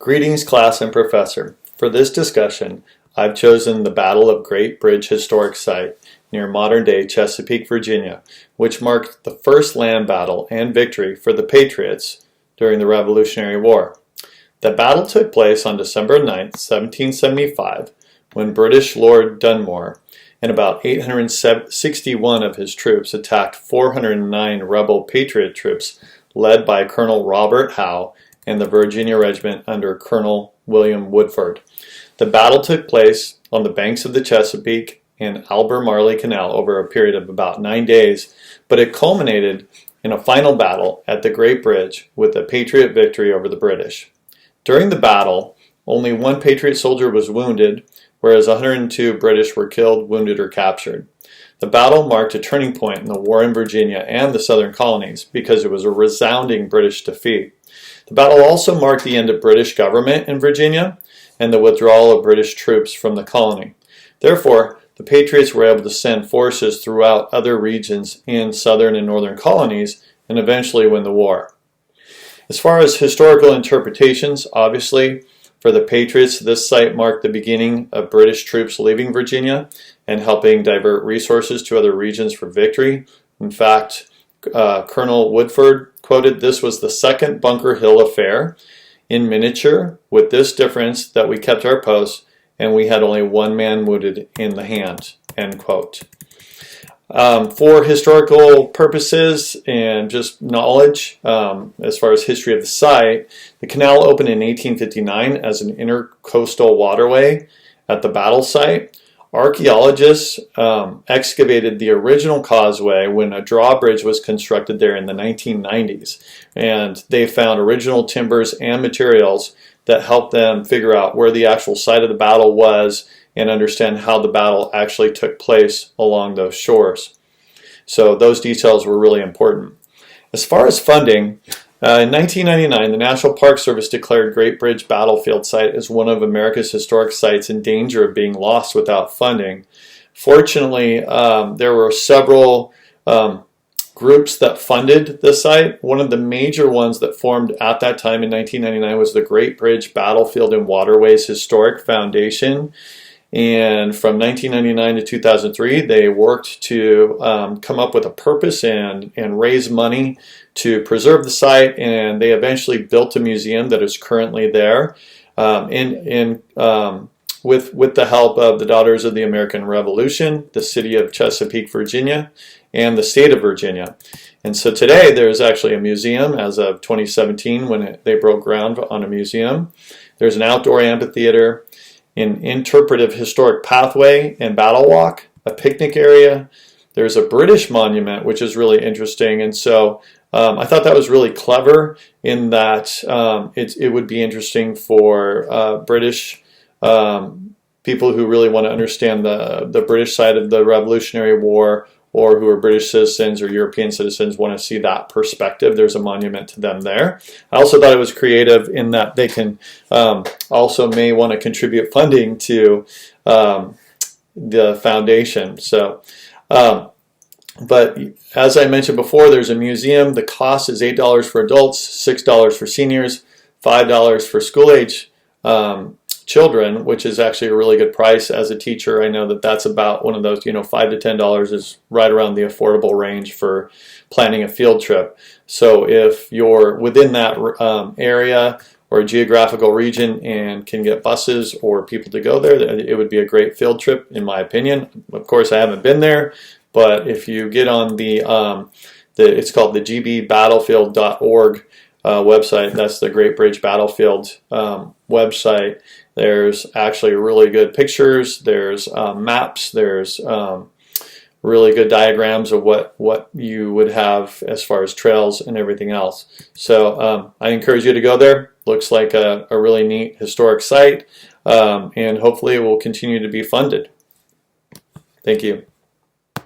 Greetings, class and professor. For this discussion, I've chosen the Battle of Great Bridge Historic Site near modern-day Chesapeake, Virginia, which marked the first land battle and victory for the Patriots during the Revolutionary War. The battle took place on December 9, 1775, when British Lord Dunmore and about 861 of his troops attacked 409 rebel Patriot troops led by Colonel Robert Howe and the Virginia Regiment under Colonel William Woodford. The battle took place on the banks of the Chesapeake and Albemarle Canal over a period of about 9 days, but it culminated in a final battle at the Great Bridge with a Patriot victory over the British. During the battle, only one Patriot soldier was wounded, whereas 102 British were killed, wounded, or captured. The battle marked a turning point in the war in Virginia and the southern colonies because it was a resounding British defeat. The battle also marked the end of British government in Virginia and the withdrawal of British troops from the colony. Therefore, the Patriots were able to send forces throughout other regions in southern and northern colonies and eventually win the war. As far as historical interpretations, obviously, for the Patriots, this site marked the beginning of British troops leaving Virginia and helping divert resources to other regions for victory. In fact, Colonel Woodford quoted, "This was the second Bunker Hill affair in miniature, with this difference that we kept our posts and we had only one man wounded in the hand," end quote. For historical purposes and just knowledge, as far as history of the site, the canal opened in 1859 as an intercoastal waterway at the battle site. Archaeologists excavated the original causeway when a drawbridge was constructed there in the 1990s, and they found original timbers and materials that helped them figure out where the actual site of the battle was and understand how the battle actually took place along those shores. So those details were really important. As far as funding, in 1999, the National Park Service declared Great Bridge Battlefield Site as one of America's historic sites in danger of being lost without funding. Fortunately, there were several groups that funded the site. One of the major ones that formed at that time in 1999 was the Great Bridge Battlefield and Waterways Historic Foundation. And from 1999 to 2003, they worked to come up with a purpose and raise money to preserve the site, and they eventually built a museum that is currently there with the help of the Daughters of the American Revolution, the city of Chesapeake, Virginia, and the state of Virginia. And so today there's actually a museum as of 2017 when they broke ground on a museum. There's an outdoor amphitheater, an interpretive historic pathway and battle walk, a picnic area. There's a British monument, which is really interesting. And so I thought that was really clever in that it would be interesting for British people who really want to understand the British side of the Revolutionary War, or who are British citizens or European citizens want to see that perspective. There's a monument to them there. I also thought it was creative in that they can also may want to contribute funding to the foundation. So, but as I mentioned before, there's a museum. The cost is $8 for adults, $6 for seniors, $5 for school-age children, which is actually a really good price. As a teacher, I know that that's about one of those, $5 to $10 is right around the affordable range for planning a field trip. So if you're within that area or a geographical region and can get buses or people to go there, it would be a great field trip, in my opinion. Of course, I haven't been there, but if you get on it's called the gbbattlefield.org website, that's the Great Bridge Battlefield website. There's actually really good pictures, there's maps, there's really good diagrams of what you would have as far as trails and everything else. So I encourage you to go there. Looks like a really neat historic site, and hopefully it will continue to be funded. Thank you.